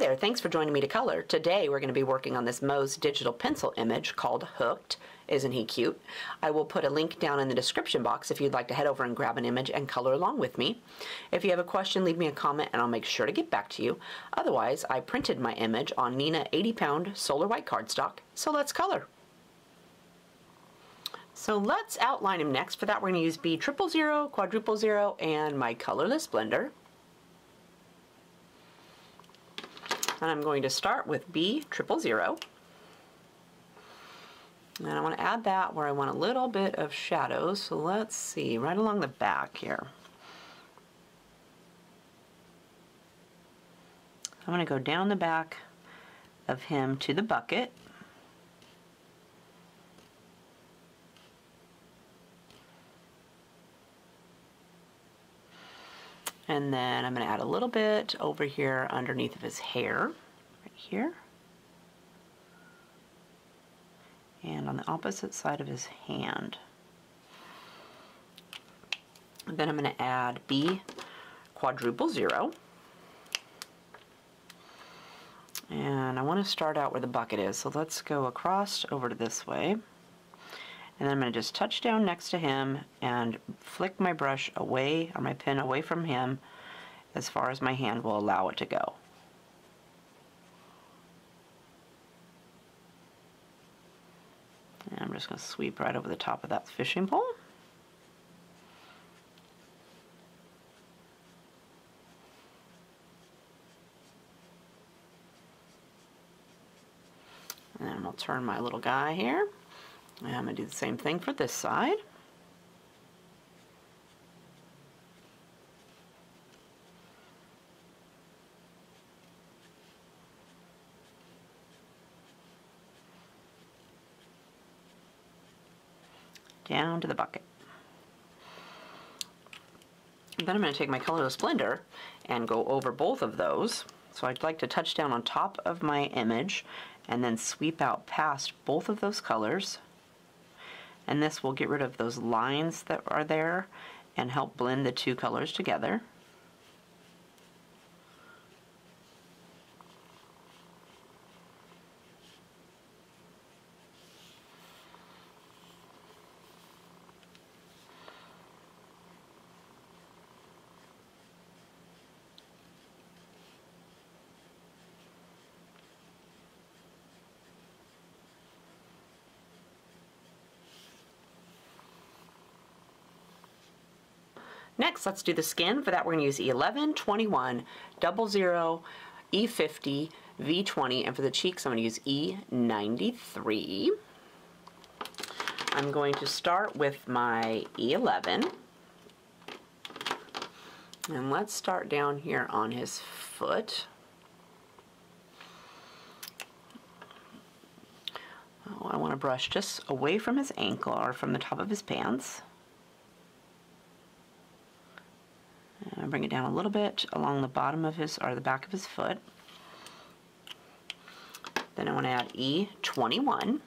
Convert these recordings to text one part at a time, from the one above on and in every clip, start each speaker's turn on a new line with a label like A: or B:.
A: there, thanks for joining me to color. Today we're going to be working on this Moe's digital pencil image called Hooked. Isn't he cute? I will put a link down in the description box if you'd like to head over and grab an image and color along with me. If you have a question, leave me a comment and I'll make sure to get back to you. Otherwise, I printed my image on Nina 80-pound solar white cardstock, so let's color. So let's outline him next. For that we're going to use B000, quadruple 0, and my colorless blender. And I'm going to start with B000. And I want to add that where I want a little bit of shadow. So let's see, right along the back here. I'm going to go down the back of him to the bucket. And then I'm going to add a little bit over here underneath of his hair, right here. And on the opposite side of his hand. And then I'm going to add B quadruple 0. And I want to start out where the bucket is, so let's go across over to this way. And then I'm going to just touch down next to him and flick my brush away, or my pen away from him as far as my hand will allow it to go. And I'm just going to sweep right over the top of that fishing pole. And then we'll turn my little guy here. And I'm going to do the same thing for this side. Down to the bucket. And then I'm going to take my colorless blender and go over both of those. So I'd like to touch down on top of my image and then sweep out past both of those colors. And this will get rid of those lines that are there and help blend the two colors together. Next, let's do the skin. For that, we're going to use E11, 21, 00, E50, V20, and for the cheeks, I'm going to use E93. I'm going to start with my E11. And let's start down here on his foot. Oh, I want to brush just away from his ankle or from the top of his pants. And bring it down a little bit along the bottom of his, or the back of his foot. Then I want to add E21.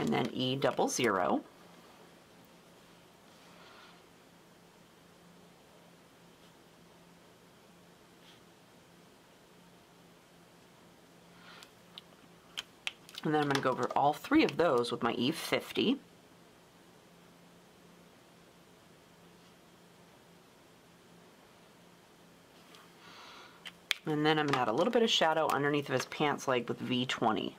A: And then E00. And then I'm going to go over all three of those with my E50. And then I'm going to add a little bit of shadow underneath of his pants leg with V20.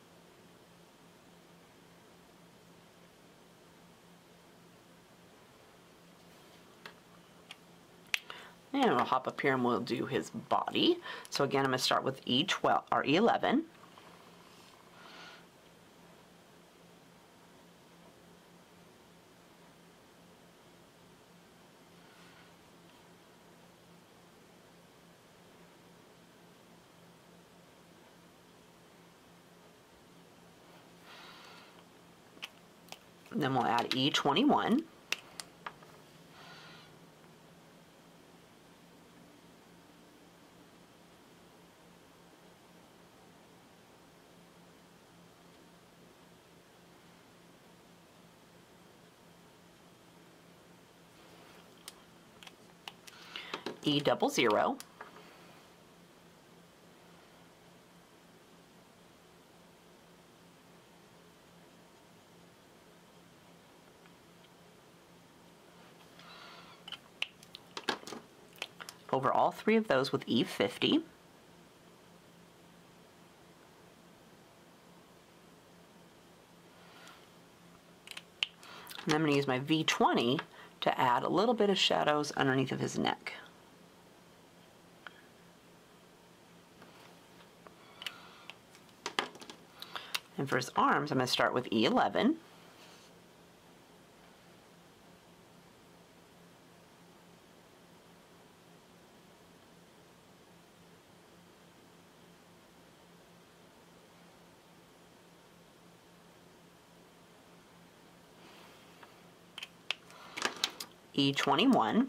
A: And we'll hop up here and we'll do his body. So again, I'm going to start with E12 or E11. And then we'll add E21. E00, over all three of those with E50, and I'm going to use my V20 to add a little bit of shadows underneath of his neck. And for his arms, I'm going to start with E11. E21.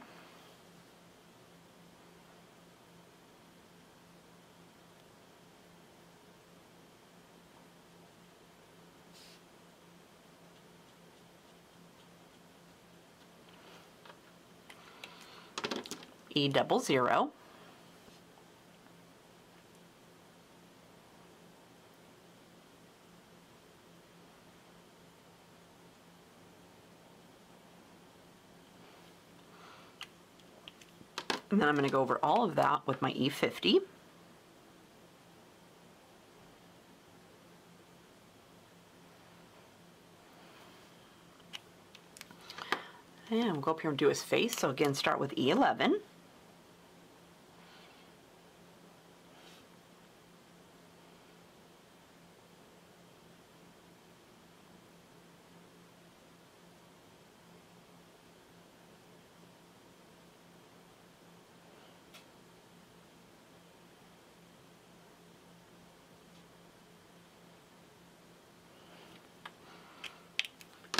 A: E00. And then I'm going to go over all of that with my E50. And we'll go up here and do his face. So again, start with E11.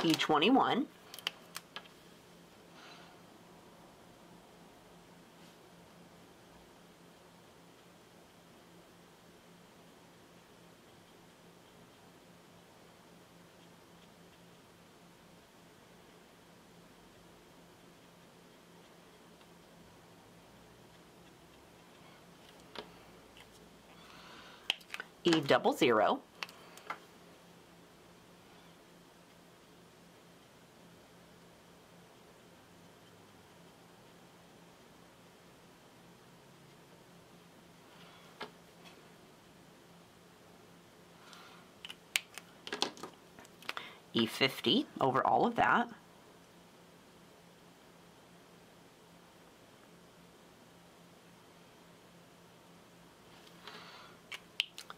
A: E21. E00. E50 over all of that.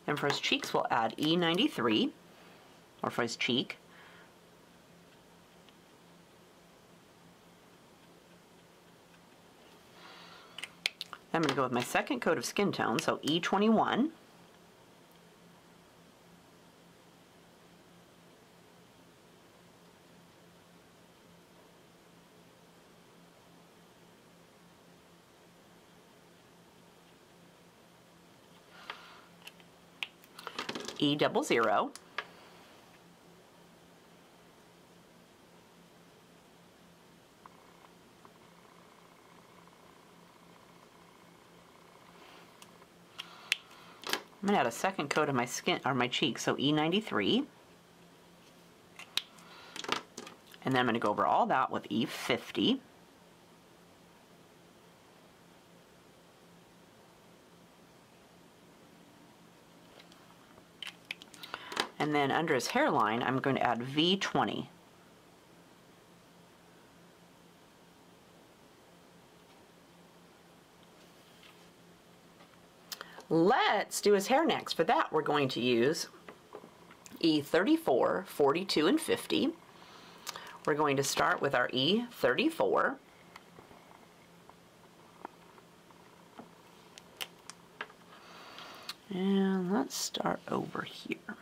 A: And for his cheeks, we'll add E93, or for his cheek. I'm going to go with my second coat of skin tone, so E21. E00. I'm going to add a second coat of my skin or my cheeks, so E93. And then I'm going to go over all that with E50. And then under his hairline, I'm going to add V20. Let's do his hair next. For that, we're going to use E34, 42, and 50. We're going to start with our E34. And let's start over here.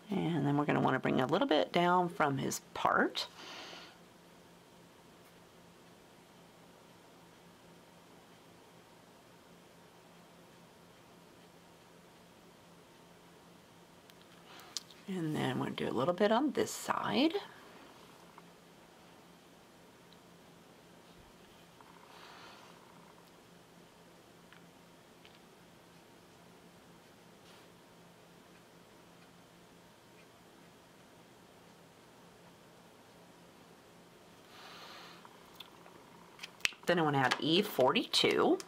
A: And then we're going to want to bring a little bit down from his part. And then we'll do a little bit on this side. Then I want to add E42.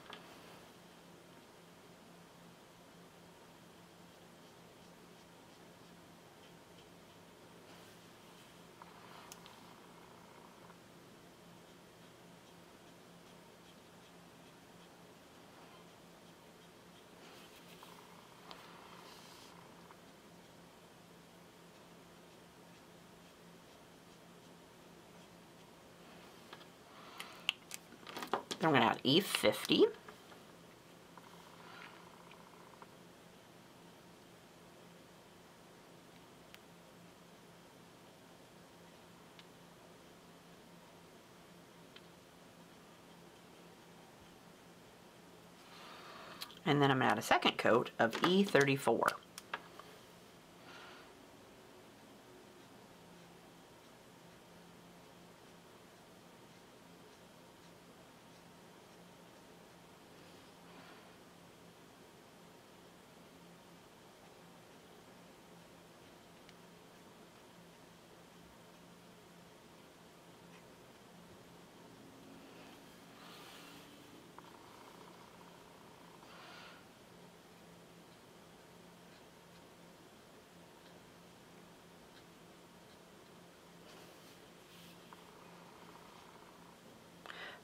A: Then I'm going to add E50. And then I'm going to add a second coat of E34.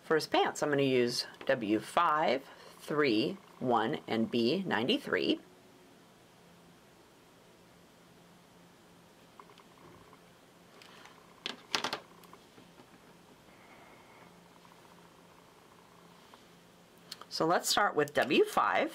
A: For his pants, I'm going to use W5, 3, 1, and B93. So let's start with W5.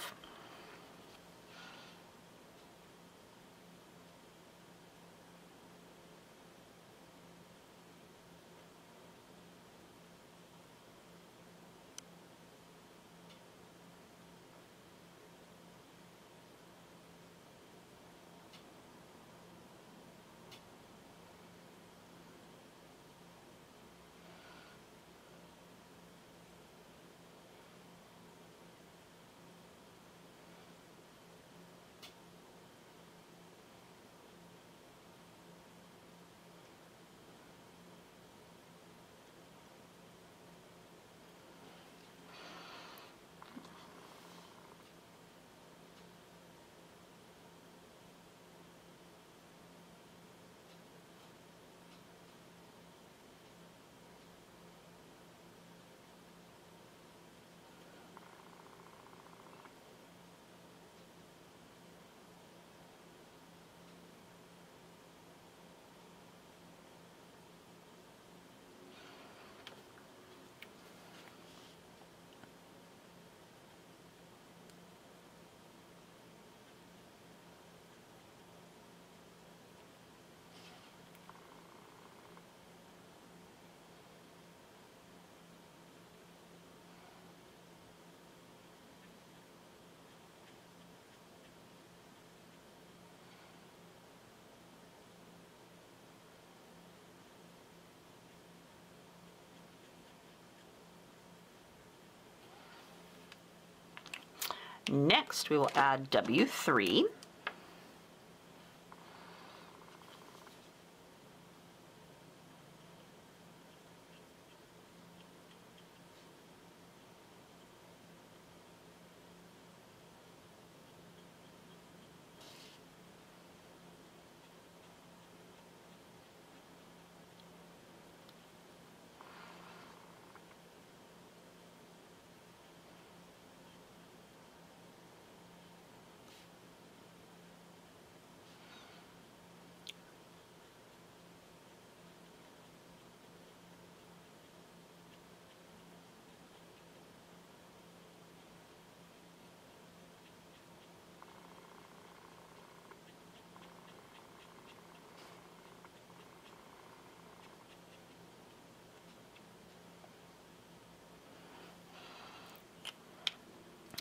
A: Next, we will add W3.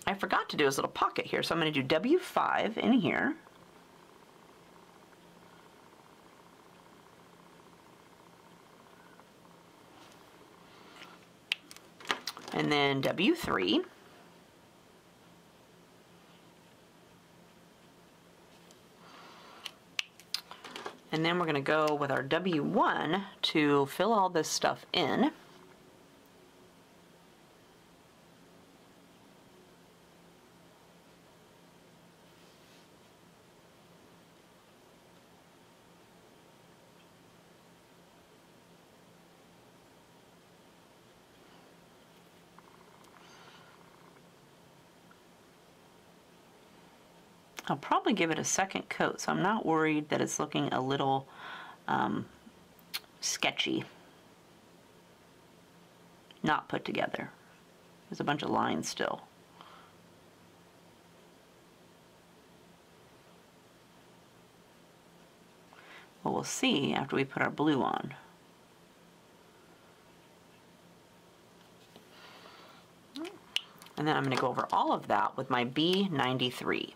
A: I forgot to do his little pocket here, so I'm going to do W5 in here. And then W3. And then we're going to go with our W1 to fill all this stuff in. I'll probably give it a second coat, so I'm not worried that it's looking a little sketchy, not put together. There's a bunch of lines still. Well, we'll see after we put our blue on. And then I'm going to go over all of that with my B93.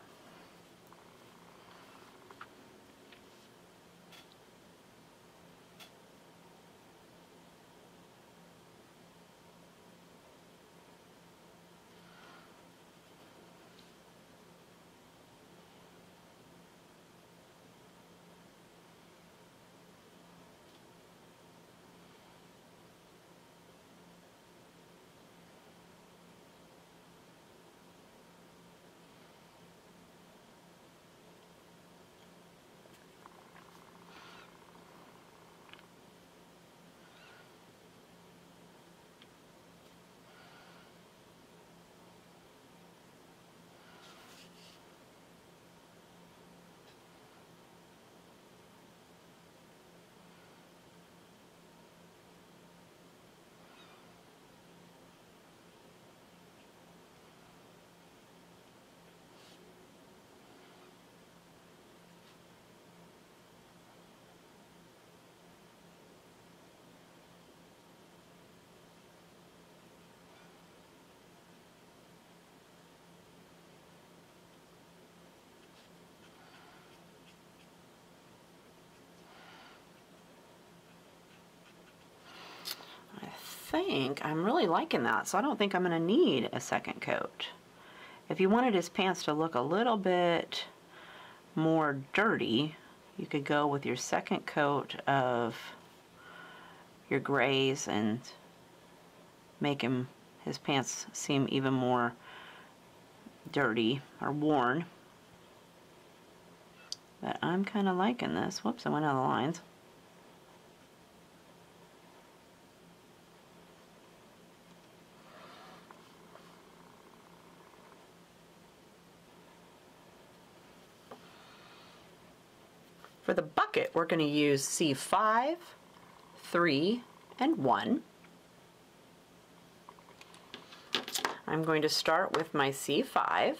A: I'm really liking that, so I don't think I'm going to need a second coat. If you wanted his pants to look a little bit more dirty, you could go with your second coat of your grays and make his pants seem even more dirty or worn. But I'm kind of liking this. Whoops, I went out of the lines. For the bucket, we're going to use C5, 3, and 1. I'm going to start with my C5.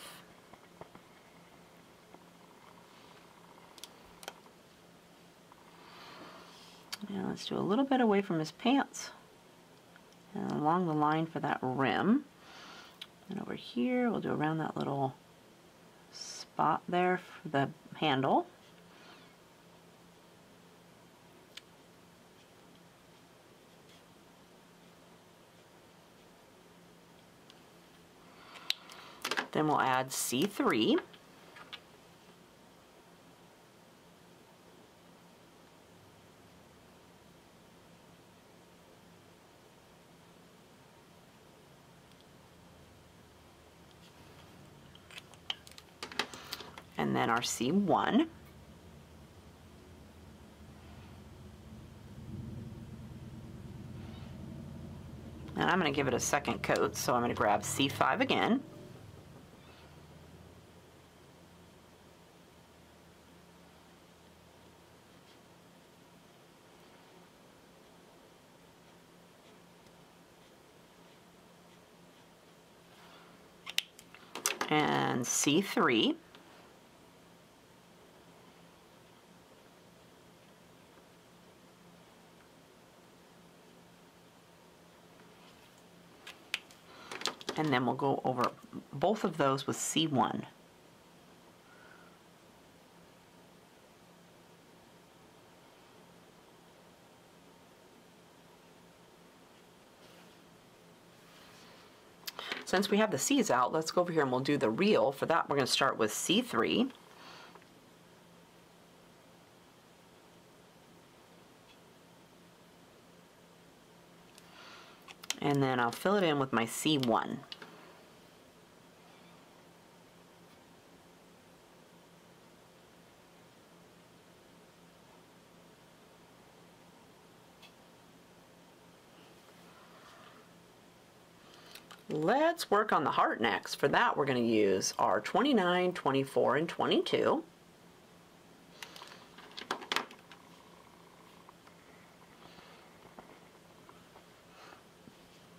A: Now let's do a little bit away from his pants and along the line for that rim. And over here, we'll do around that little spot there for the handle. Then we'll add C3. And then our C1. And I'm going to give it a second coat, so I'm going to grab C5 again. And C3. and then we'll go over both of those with C1. Since we have the C's out, let's go over here and we'll do the reel. For that, we're going to start with C3. And then I'll fill it in with my C1. Let's work on the heart next. For that, we're going to use our 29, 24, and 22.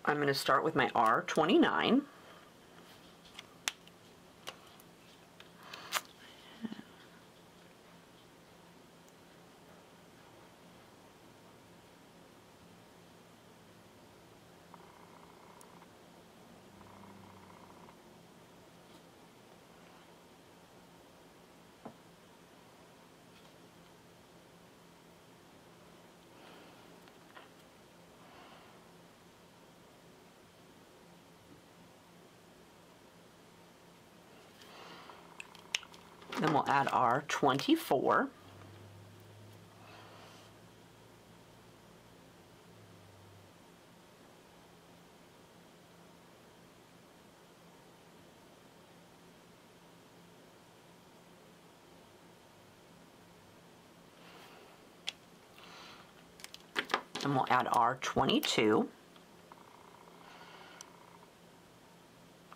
A: I'm going to start with my R29. Then we'll add our 24. Then we'll add our 22.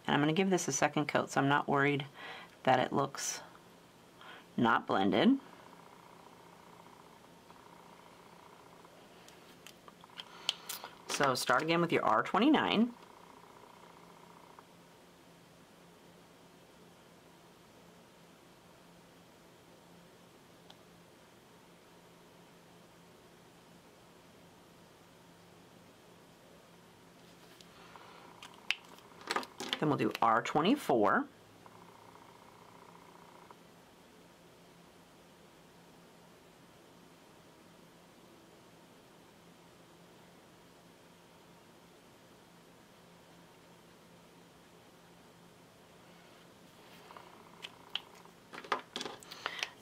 A: And I'm going to give this a second coat, so I'm not worried that it looks not blended. So start again with your R29. Then we'll do R24.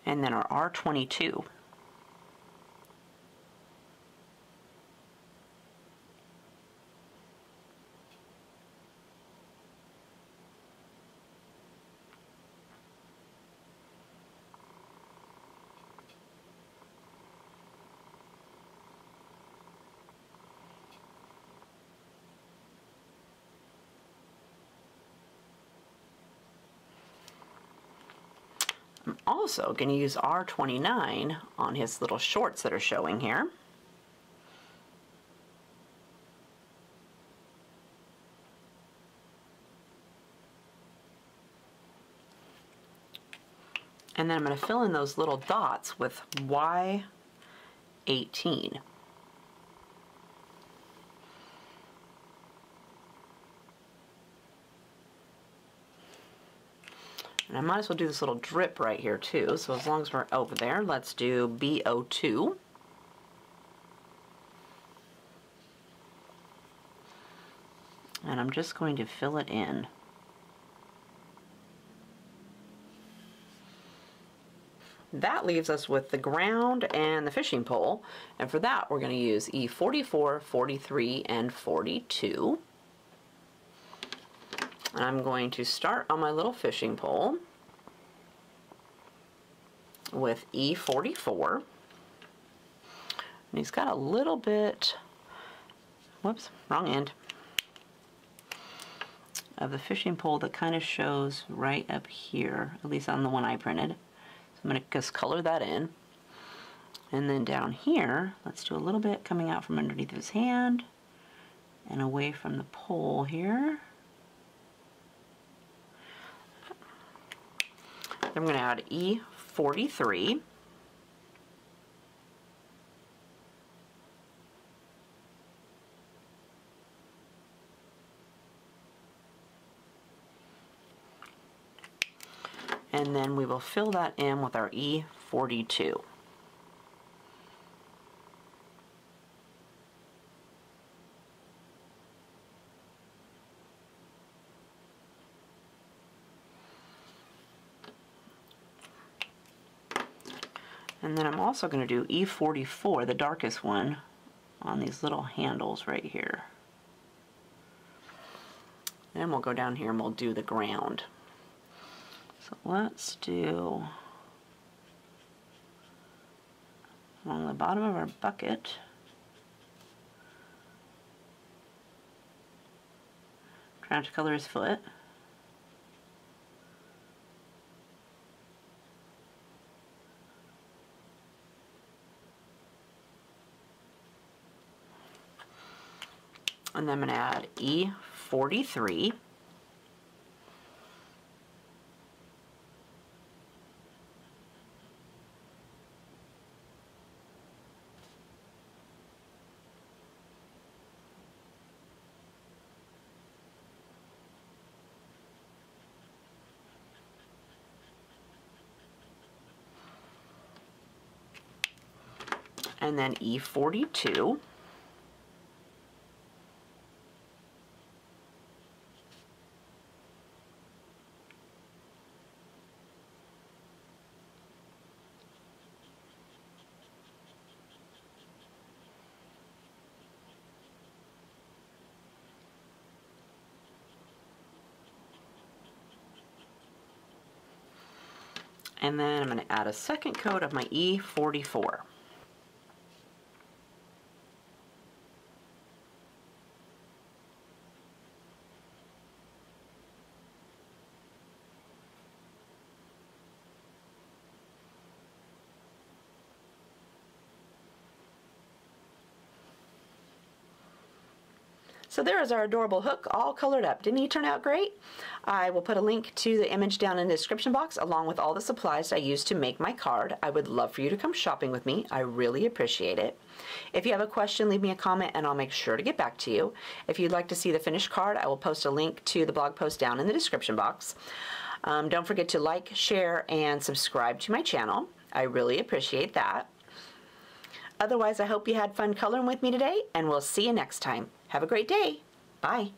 A: And then our R22. I'm also going to use R29 on his little shorts that are showing here. And then I'm going to fill in those little dots with Y18. And I might as well do this little drip right here too, so as long as we're over there, let's do BO2. And I'm just going to fill it in. That leaves us with the ground and the fishing pole, and for that we're going to use E44, 43, and 42. And I'm going to start on my little fishing pole with E44. And he's got a little bit, whoops, wrong end, of the fishing pole that kind of shows right up here, at least on the one I printed. So I'm going to just color that in. And then down here, let's do a little bit coming out from underneath his hand and away from the pole here. I'm going to add E43. and then we will fill that in with our E42. And then I'm also going to do E44, the darkest one, on these little handles right here. Then we'll go down here and we'll do the ground. So let's do along the bottom of our bucket. Trying to color his foot. And then I'm going to add E43. And then E42. And then I'm going to add a second coat of my E44. So there is our adorable hook all colored up. Didn't he turn out great? I will put a link to the image down in the description box along with all the supplies I used to make my card. I would love for you to come shopping with me. I really appreciate it. If you have a question, leave me a comment and I'll make sure to get back to you. If you'd like to see the finished card, I will post a link to the blog post down in the description box. Don't forget to like, share, and subscribe to my channel. I really appreciate that. Otherwise, I hope you had fun coloring with me today, and we'll see you next time. Have a great day. Bye.